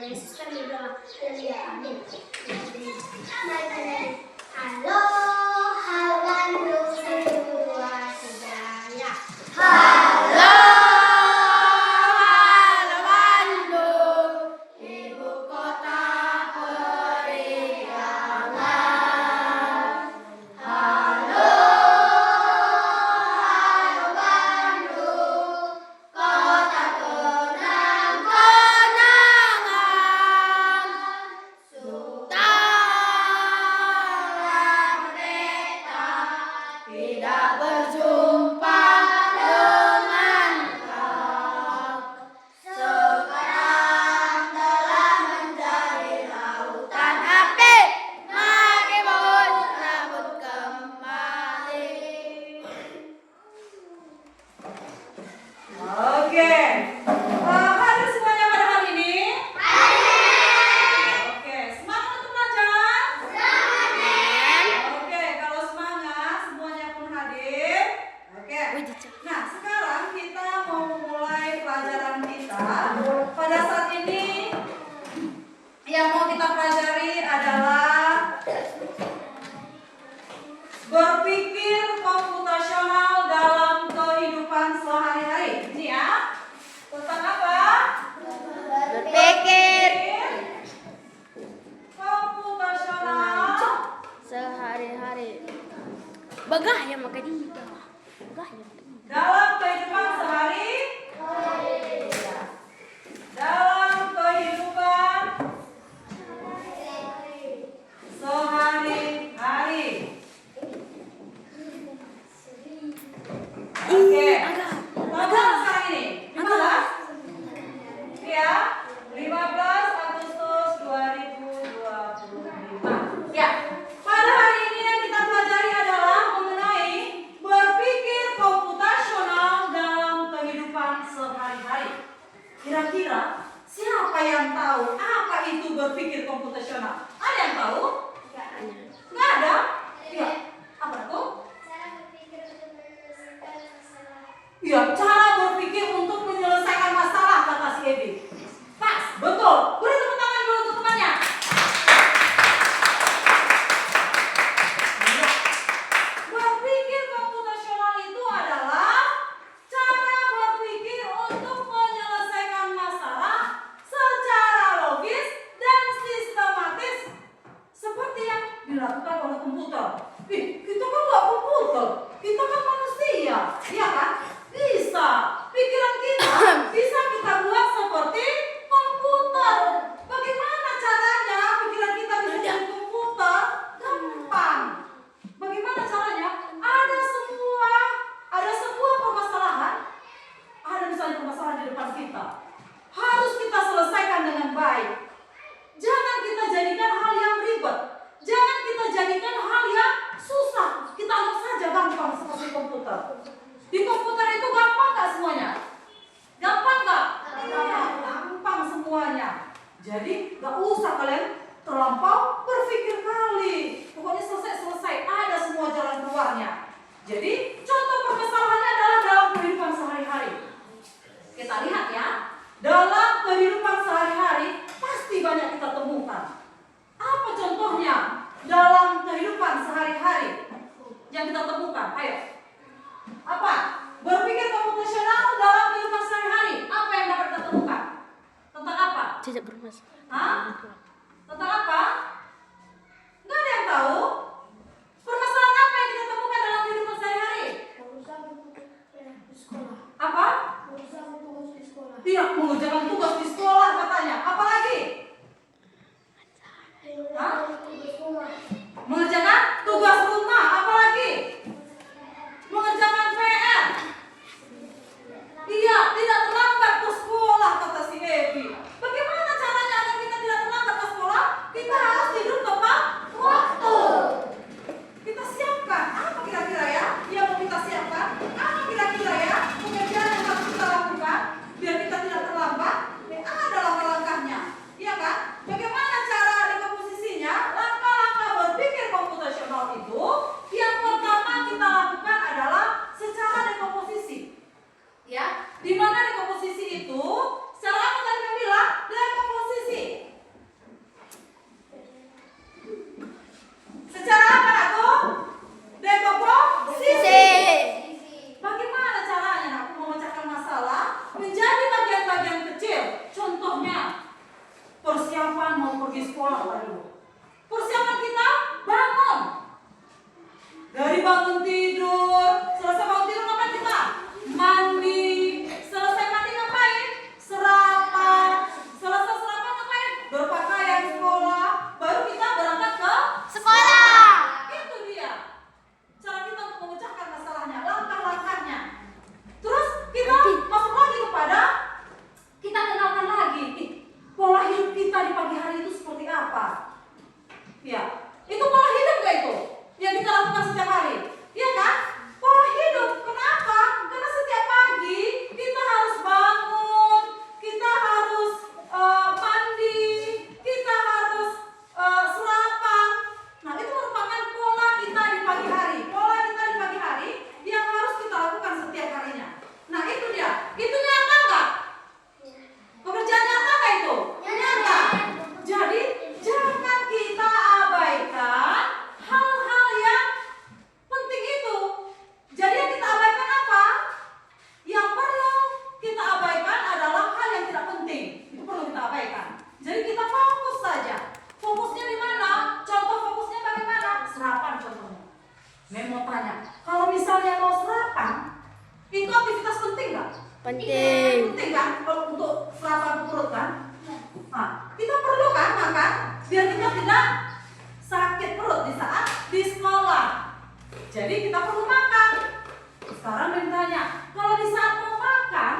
Yesus kami berdoa. Haleluya. Amin. Halo, halo Bandung, 1, 2, 3, ya. Halo, halo Bandung, ibu kota periangan. Halo, halo Bandung, kota kenang-kenangan. Sultan merdeka, tidak berjumpa dengan kau. Sekarang telah menjadi lautan api, mari menyambut kembali. Oke, hadir semuanya pada hari ini. Oke, semangat untuk belajar. Oke, kalau semangat semuanya pun hadir. Oke. Nah, sekarang kita mau mulai pelajaran kita. Pada saat ini yang mau kita pelajari adalah berpikir komputasional dalam kehidupan sehari-hari. Ini ya. Tentang apa? Berpikir Komputasional sehari-hari. Begah ya maka dia. Begah ya maka dia. dalam kehidupan sehari. Dalam kehidupan sehari-hari. Oke. Tanggal sekarang ini 15. Ya, 15 Agustus 2025. Ya, pada hari ini yang kita pelajari adalah mengenai berpikir komputasional dalam kehidupan sehari-hari. Kira-kira siapa yang tahu apa itu berpikir komputasional? Ada yang tahu? Nggak ada? Iya. Apa itu? Ya, cara berpikir untuk menyelesaikan masalah, kata si Ebi. Pas, betul. Beri tepuk tangan dulu untuk temannya. Ya. Berpikir komputasional itu adalah cara berpikir untuk menyelesaikan masalah secara logis dan sistematis seperti yang dilakukan oleh komputer. Kita kan nggak komputer, kita kan manusia, iya kan? Bisa, pikiran kita bisa kita buat seperti komputer. Bagaimana caranya pikiran kita bisa jadi komputer? Gampang. Bagaimana caranya? Ada sebuah permasalahan. Ada misalnya permasalahan di depan kita. Harus kita selesaikan dengan baik. Jangan kita jadikan hal yang ribet. Jangan kita jadikan hal yang susah. Kita anggap saja gampang seperti komputer. Di komputer itu gampang nggak semuanya? Gampang nggak? Gampang semuanya. Jadi nggak usah kalian terlampau berpikir kali. Pokoknya selesai. Ada semua jalan keluarnya. Jadi contoh permasalahannya adalah dalam kehidupan sehari-hari. Kita lihat ya. Dalam kehidupan sehari-hari pasti banyak kita temukan. Apa contohnya dalam kehidupan sehari-hari yang kita temukan? Ayo. Apa? Berpikir komputasional dalam kehidupan sehari-hari. Apa yang dapat kita temukan? Tentang apa? Tidak bermasalah. Hah? Tentang apa? Nggak ada yang tahu? Permasalahan apa yang kita temukan dalam kehidupan sehari-hari? Penting. Penting kan kalau untuk sarapan perut kan? Nah, kita perlu kan makan biar kita tidak sakit perut di saat di sekolah. Jadi kita perlu makan. Sekarang bertanya, kalau di saat mau makan,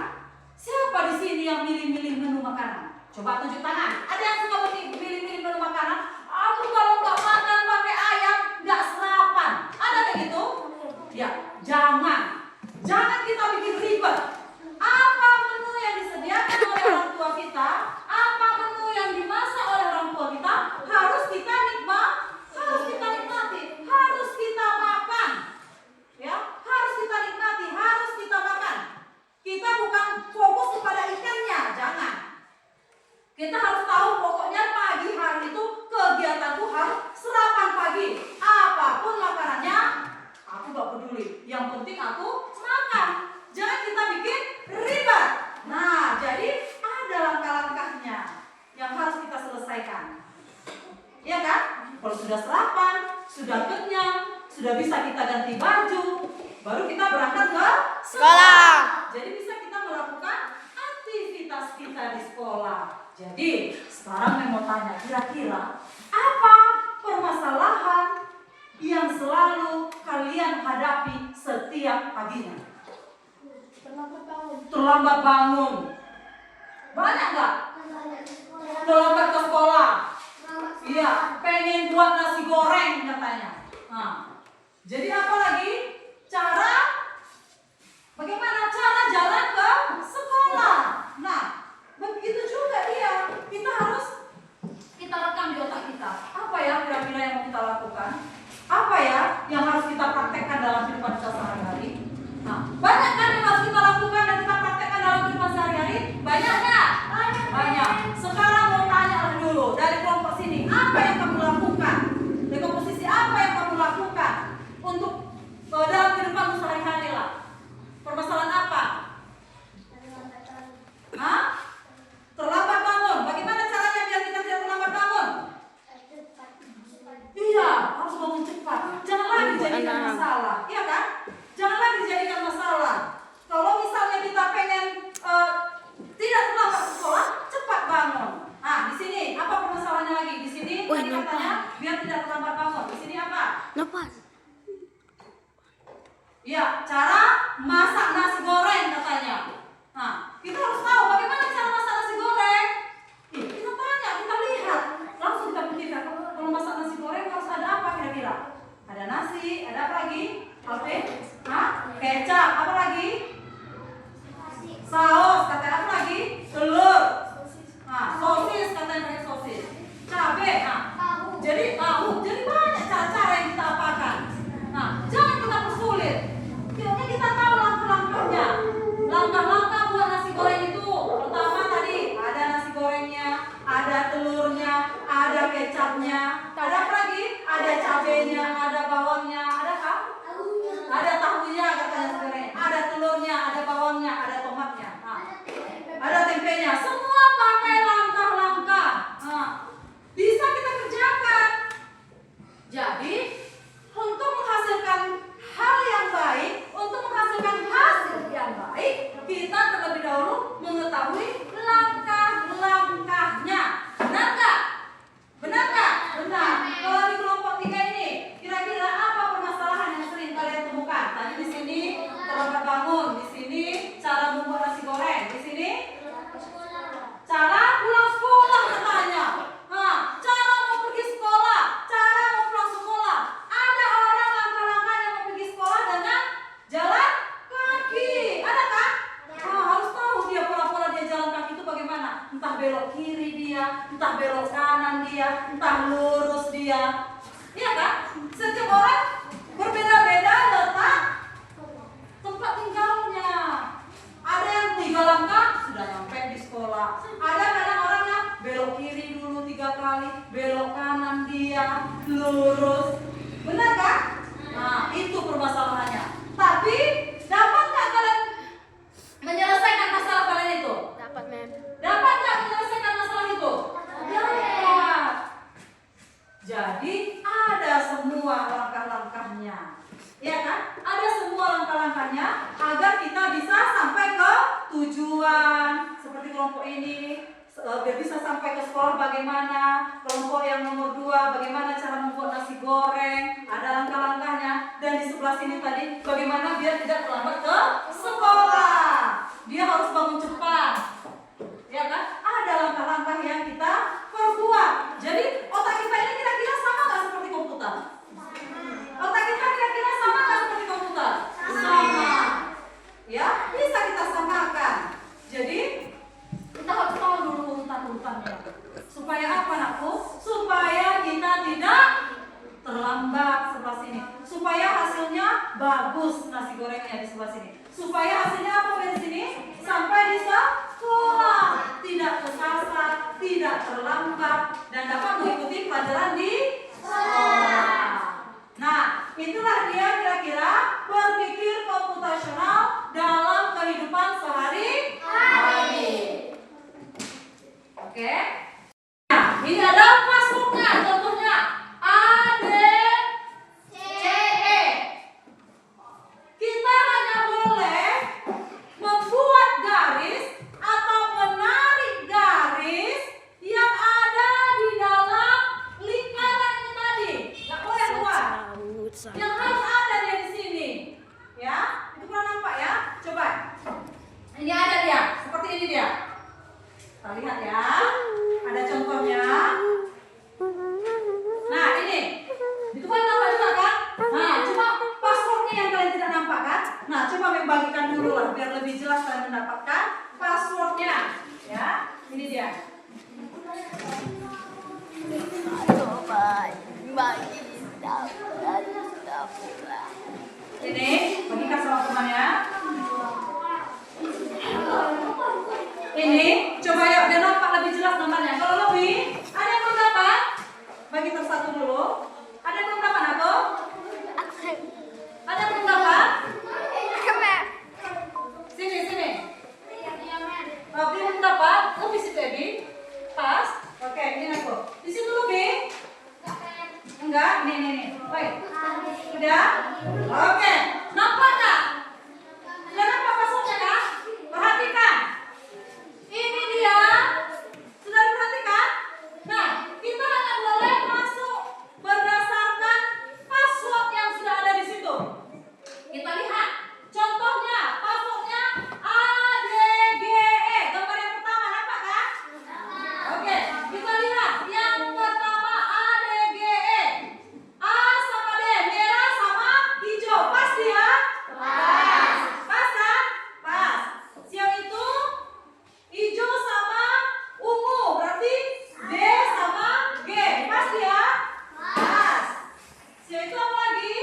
siapa di sini yang milih-milih menu makanan? Coba tunjuk tangan. Ada yang suka milih-milih menu makanan? Aku kalau nggak makan pakai ayam nggak sarapan. Ada kayak gitu? Ya, jangan kita bikin ribet. Apa menu yang disediakan oleh orang tua kita, apa menu yang dimasak oleh orang tua kita, harus kita nikmati, harus kita makan. Ya, harus kita nikmati, harus kita makan. Kita bukan fokus kepada ikannya, jangan. Kita harus tahu pokoknya pagi hari itu kegiatanku harus sarapan pagi. Apapun makanannya, aku gak peduli. Yang penting aku makan. Jangan kita bikin ribet. Nah, jadi ada langkah-langkahnya yang harus kita selesaikan. Iya kan? Kalau sudah sarapan, sudah kenyang, sudah bisa kita ganti baju, baru kita berangkat ke sekolah. Jadi bisa kita melakukan aktivitas kita di sekolah. Jadi sekarang saya mau tanya, kira-kira apa permasalahan yang selalu kalian hadapi setiap paginya? Terlambat bangun. Banyak nggak? Terlambat ke sekolah. Iya, pengen buat nasi goreng katanya. Nah, jadi apa lagi? Bagaimana cara jalan ke sekolah? Nah, begitu juga dia. Kita rekam di otak kita. Apa ya kira-kira yang mau kita lakukan? Apa ya yang harus kita praktekkan dalam kehidupan kita sehari-hari? Nah, banyak kan yang harus kita lakukan dan kita praktekkan dalam kehidupan sehari-hari? Banyak nggak? Banyak. Sekarang mau tanya dulu dari kelompok sini, apa yang kamu lakukan? Dari komposisi apa yang kamu lakukan untuk dalam kehidupanmu sehari-hari lah? Permasalahan apa? Terlambat bangun. Bagaimana caranya biar kita tidak terlambat bangun? Iya, harus bangun cepat. Jangan lagi dijadikan masalah, iya kan? Jangan lagi dijadikan masalah. Kalau misalnya kita pengen tidak terlambat ke sekolah, cepat bangun. Nah, di sini apa permasalahannya lagi? Di sini tadi katanya biar tidak terlambat bangun. Di sini apa? Ya, cara masak nasi goreng katanya. Nah, kita harus tahu bagaimana cara masak nasi goreng. Kita tanya, kita lihat, langsung kita pikirkan kalau masak nasi goreng harus ada apa kira-kira? Ada nasi, ada apa lagi? Alvin? Kecap, apa lagi? Saus, katanya apa lagi? Telur. Sosis, katanya pakai sosis. Cabai, jadi tahu. Jadi banyak cara-cara yang kita apakan. Nah, jangan kita persulit. Pokoknya kita tahu langkah-langkahnya. Langkah-langkah buat nasi goreng itu. Pertama tadi ada nasi gorengnya, ada telurnya, ada kecapnya, ada apa lagi? Ada cabenya, ada bawangnya, ada apa? Ada tahunya katanya nasi goreng. Ada telurnya, ada bawangnya, ada tomatnya. Ada tempenya. Semua pakai langkah-langkah. Bisa kita kerjakan. Jadi untuk menghasilkan hal yang baik, untuk menghasilkan hasil yang baik, kita terlebih dahulu mengetahui langkah-langkahnya. Benar nggak? Benar nggak? Benar. Kalau di kelompok 3 ini, kira-kira apa permasalahan yang sering kalian temukan? Tadi di sini terlambat bangun, di sini cara membuat nasi goreng, di sini cara pulang sekolah katanya. Cara mau pergi sekolah, cara mau pulang sekolah. Ada orang langkah-langkah yang mau pergi sekolah dengan jalan kaki. Ada kan? Harus tahu dia pola-pola dia jalan kaki itu bagaimana. Entah belok kiri dia, entah belok kanan dia, entah lurus dia. Iya kan? Setiap orang berbeda-beda letak tempat tinggalnya. Ada yang 3 langkah sudah sampai di sekolah. Ada kadang orang yang belok kiri dulu 3 kali, belok kanan dia, lurus. Benar kan? Nah, itu permasalahannya. Tapi dapat nggak kalian menyelesaikan masalah kalian itu? Dapat, Mem. Dapat nggak menyelesaikan masalah itu? Dapat. Jadi ada semua langkah-langkahnya. Ya kan? Ada semua langkah-langkahnya agar kita bisa sampai ke tujuan. Seperti kelompok ini, biar bisa sampai ke sekolah bagaimana. Kelompok yang nomor 2, bagaimana cara membuat nasi goreng. Ada langkah-langkahnya. Dan di sebelah sini tadi, bagaimana biar tidak terlambat ke sekolah. Dia harus bangun cepat. Ya kan? Ada langkah-langkah yang kita perbuat. Jadi otak kita ini kira-kira sama nggak seperti komputer? Otak kita kira-kira sama nggak seperti komputer? Sama. Ya, bisa kita samakan. Jadi kita harus tahu dulu urutan-urutannya. Supaya apa, anakku? Supaya kita tidak terlambat sebelah sini. Supaya hasilnya bagus nasi gorengnya di sebelah sini. Supaya hasilnya apa di sini? Sampai di sekolah, tidak kesasar, tidak terlambat, dan dapat mengikuti pelajaran di sekolah. Nah, itulah dia kira-kira berpikir komputasional dalam kehidupan sehari-hari. Oke? Nah, ini ada passwordnya, contohnya A, B, C, E. Kita hanya boleh membuat garis atau menarik garis yang ada di dalam lingkaran ini tadi. Nggak boleh keluar. Yang harus ada dia di sini. Ya, itu pernah nampak ya? Coba. Ini ada dia, seperti ini dia. Kita lihat ya. Ada contohnya. Nah, ini. Itu kan nampak juga kan? Nah, cuma passwordnya yang kalian tidak nampak kan? Nah, coba membagikan dulu lah biar lebih jelas kalian mendapatkan passwordnya. Ya, ini dia. Ini bagikan sama temannya. Ini coba yuk biar nampak lebih jelas gambarnya. Kalau lebih, ada yang belum dapat? Bagi tersatu dulu. Ada yang belum dapat atau? Ada yang belum dapat? Sini. Oh, belum dapat? Lebih situ Ebi. Pas. Oke, ini aku. Di situ lebih? Enggak, nih. Baik. Udah? Oke. Nampak nggak? Sudah nampak passwordnya kan? Perhatikan. Ini dia. Sudah diperhatikan? Nah, kita hanya boleh masuk berdasarkan password yang sudah ada di situ. Kita lihat. Contohnya, passwordnya A, D, G, E. Gambar yang pertama, nampak kan? Oke, kita lihat. Yang pertama A, D, G, E. A sama D, merah sama hijau. Pas dia? Pas. Pas kan? Pas. Siang itu hijau sama ungu. Berarti D sama G. Pas dia? Pas. Siang itu apa lagi?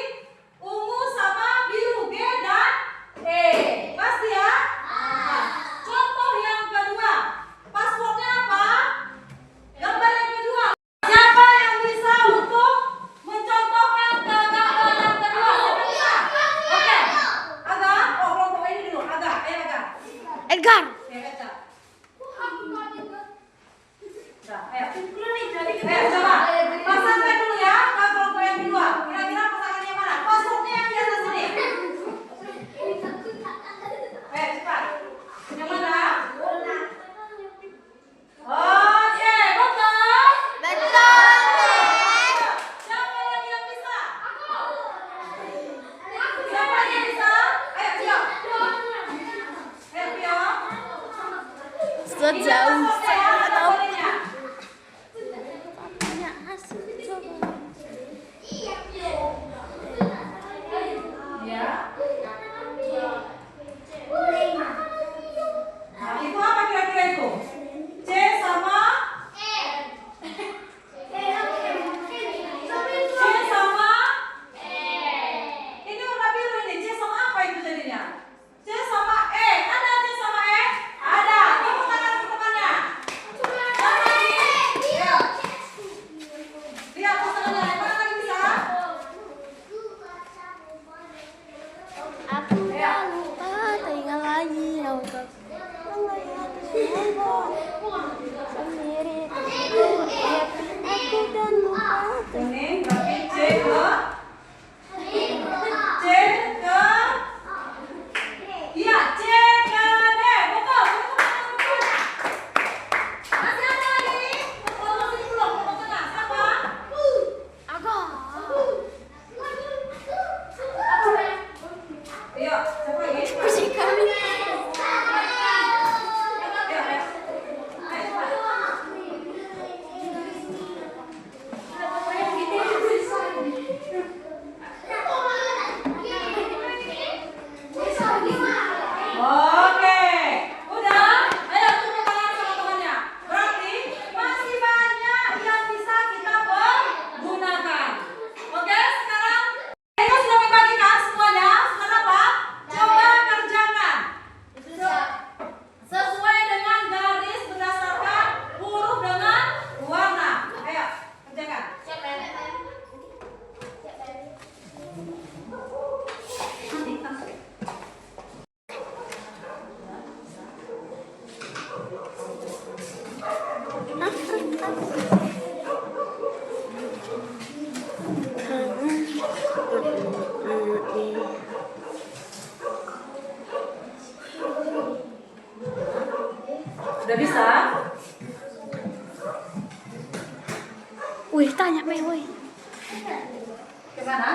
Ungu sama biru. G dan E. Pas dia? Pas. Contoh yang kedua. Passwordnya apa? Gambar yang kedua. Siapa yang bisa untuk mencontohkan ke gambar yang kedua? Siapa bisa? Oke. Aga. Oh, kelompok ini dulu. Aga. Ayo Aga. Edgar. Ya, Aga. Nah, ayo. Ayo, coba. Pasangkan dulu ya ke kelompok yang kedua. Kira-kira pasangannya mana? Passwordnya yang di atas sini. Ayo, cepat. Yang mana? Oke, betul. Siapa lagi yang bisa? Siapa lagi yang bisa? Ayo, Pio. Ayo, Pio. Sejauh saya tahu. Gambarnya. Punya hasil coba. Ya. Nah, itu apa kira-kira itu? C sama C sama ini warna biru ini. C sama apa itu jadinya? C sama E. Ada C sama E? Ada. Tepuk tangan untuk temannya. Gimana?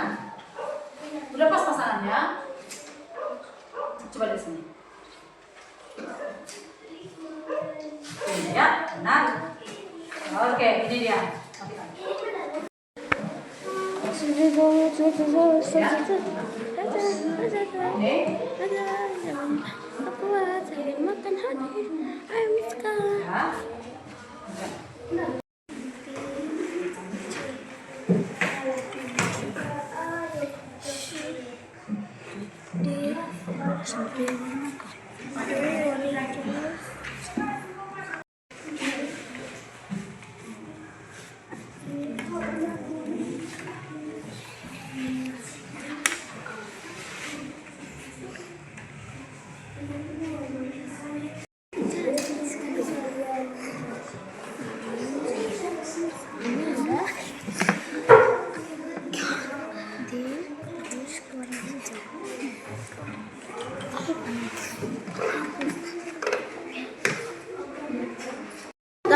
Udah pas pasangannya? Coba dari sini. Ini ya, benar. Oke, ini dia. Aku saya makan hadir. Ayo Miska.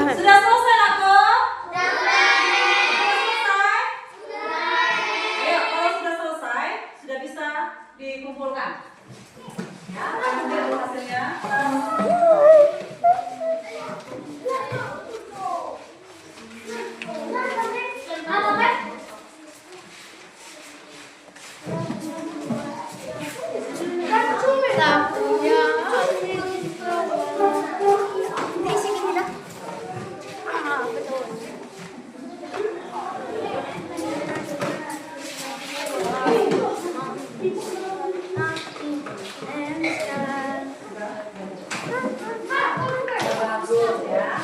Sudah selesai aku? Sudah selesai? Ayo, kalau sudah selesai, sudah bisa dikumpulkan. Ya, kamu lihat dulu hasilnya. Bagus ya.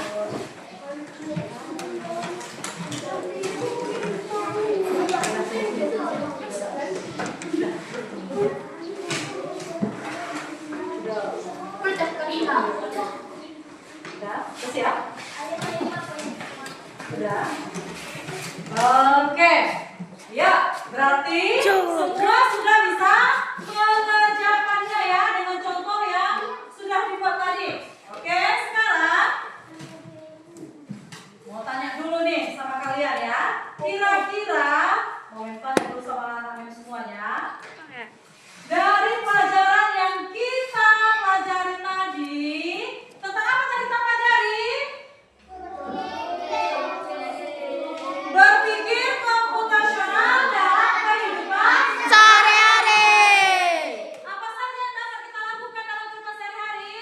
Sudah siap? Sudah. Oke. Ya, berarti semua sudah bisa mengerjakannya ya dengan contoh yang sudah dibuat tadi. Oke, sekarang mau tanya dulu nih sama kalian ya. Kira-kira mau tanya dulu sama anak-anak semuanya. Dari pelajaran yang kita pelajari tadi, tentang apa tadi kita pelajari? Berpikir komputasional dalam kehidupan Sehari-hari. apa saja yang dapat kita lakukan dalam kehidupan sehari-hari?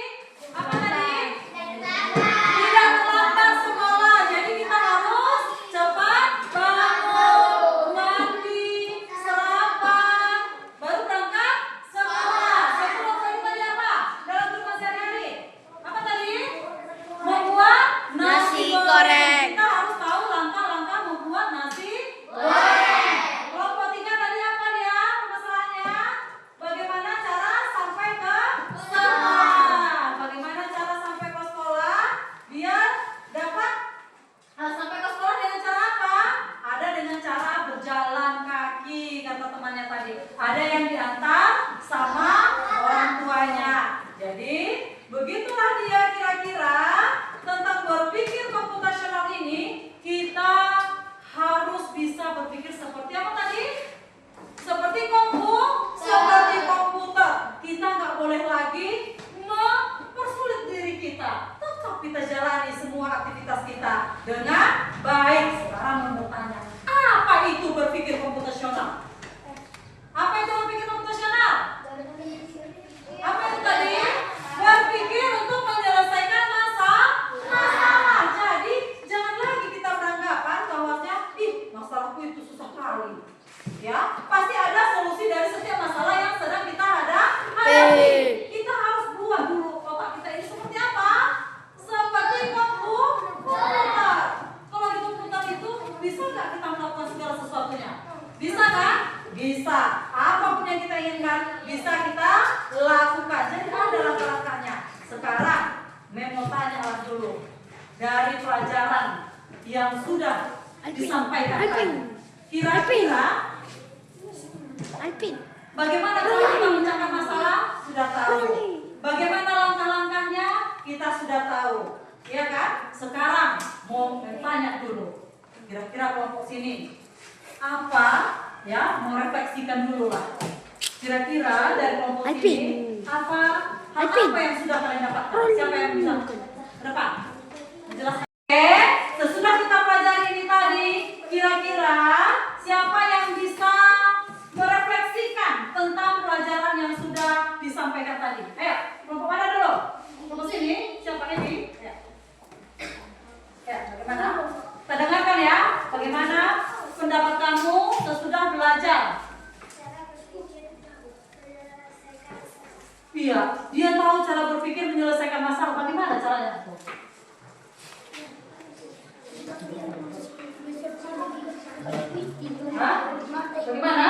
Apa tadi? Tidak terlambat sekolah. Jadi kita harus cepat bangun, mandi, sarapan, baru berangkat sekolah. Sebelum tadi apa? Dalam kehidupan sehari-hari. Apa tadi? Membuat nasi goreng. Kita harus tahu langkah-langkah membuat nasi goreng. Kelompok 3 tadi apa dia? Permasalahannya? Bagaimana cara sampai ke sekolah? Bagaimana cara sampai ke sekolah? Biar dapat sampai ke sekolah dengan cara apa? Ada dengan cara berjalan kaki, kata temannya tadi. Ada yang diantar sama orang tuanya. Jadi begitulah dia kira-kira tentang berpikir komputasional ini. Kita harus bisa berpikir seperti apa tadi? Seperti komputer. Kita nggak boleh lagi mempersulit diri kita. Tetap kita jalani semua aktivitas kita dengan baik. Sekarang mau bertanya, apa itu berpikir komputasional? Apa itu berpikir komputasional? Apa itu tadi? Berpikir untuk menyelesaikan masalah. Jadi jangan lagi kita beranggapan bahwasanya masalahku itu susah kali. Ya, pasti ada solusi dari setiap masalah yang sedang kita hadapi. Kita harus buat dulu otak kita ini seperti apa? Seperti komputer. Kalau di komputer itu bisa nggak kita melakukan segala sesuatunya? Bisa kan? Bisa. Apapun yang kita inginkan bisa kita lakukan. Jadi ada langkah-langkahnya. Sekarang Memo tanyalah dulu dari pelajaran yang sudah disampaikan tadi. Kira-kira bagaimana cara kita memecahkan masalah? Sudah tahu. Bagaimana langkah-langkahnya? Kita sudah tahu. Ya kan? Sekarang mau tanya dulu. Kira-kira kelompok sini apa ya, mau refleksikan dulu lah. Kira-kira dari kelompok ini hal apa yang sudah kalian dapatkan? Siapa yang bisa? Depan. Menjelaskan. Oke, sesudah kita pelajari ini tadi, kira-kira siapa yang bisa merefleksikan tentang pelajaran yang sudah disampaikan tadi? Ayo, kelompok mana dulu? Kelompok sini, siapa ini? Ya, bagaimana? Kita dengarkan ya, bagaimana pendapat kamu sesudah belajar? Iya, dia tahu cara berpikir menyelesaikan masalah. Bagaimana caranya? Hah? Bagaimana?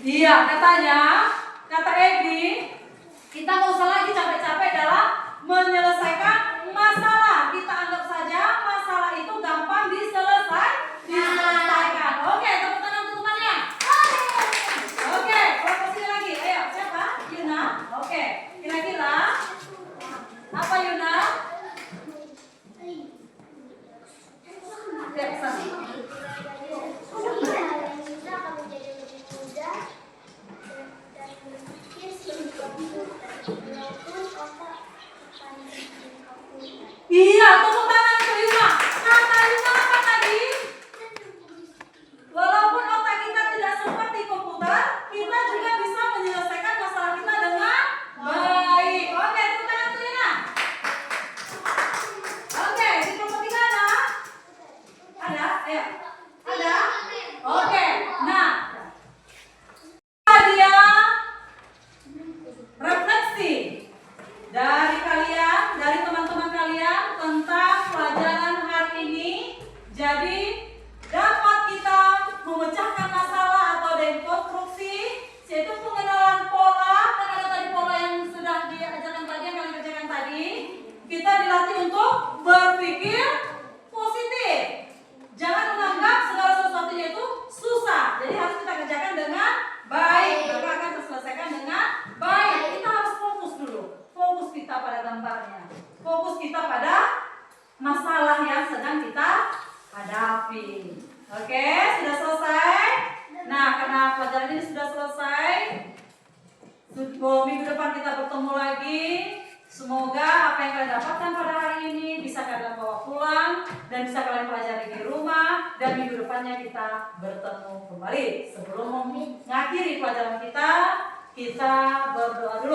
Iya, katanya, kata Egi, kita nggak usah lagi capek-capek dalam menyelesaikan masalah. Kita anggap saja masalah itu gampang diselesaikan. Oke, tepuk tangan untuk temannya. Oke, kelompok sini lagi. Ayo, siapa? Yuna. Oke, kira-kira apa Yuna? Ya, sana. Iya, tepuk tangan untuk Yuna. Kata Yuna apa tadi? Walaupun otak kita tidak seperti komputer, kita juga bisa menyelesaikan masalah kita dengan baik. Oke, tepuk tangan untuk Yuna. Oke, di kelompok 3 ada? Ada? Ayo. Ada? Oke, nah. Dia refleksi dari kalian, dari teman-teman kalian tentang pelajaran hari ini. Jadi dapat kita memecahkan masalah atau dekonstruksi, yaitu pengenalan pola. Kan ada tadi pola yang sudah diajarkan tadi, yang kalian kerjakan tadi. Kita dilatih untuk berpikir positif. Jangan menganggap segala sesuatunya itu susah. Jadi harus kita kerjakan dengan baik, maka akan terselesaikan dengan baik. Kita harus fokus dulu. Fokus kita pada gambarnya. Fokus kita pada masalah yang sedang kita hadapi. Oke, sudah selesai. Nah, karena pelajaran ini sudah selesai, minggu depan kita bertemu lagi. Semoga apa yang kalian dapatkan pada hari ini bisa kalian bawa pulang dan bisa kalian pelajari di rumah, dan minggu depannya kita bertemu kembali. Sebelum mengakhiri pelajaran kita berdoa dulu.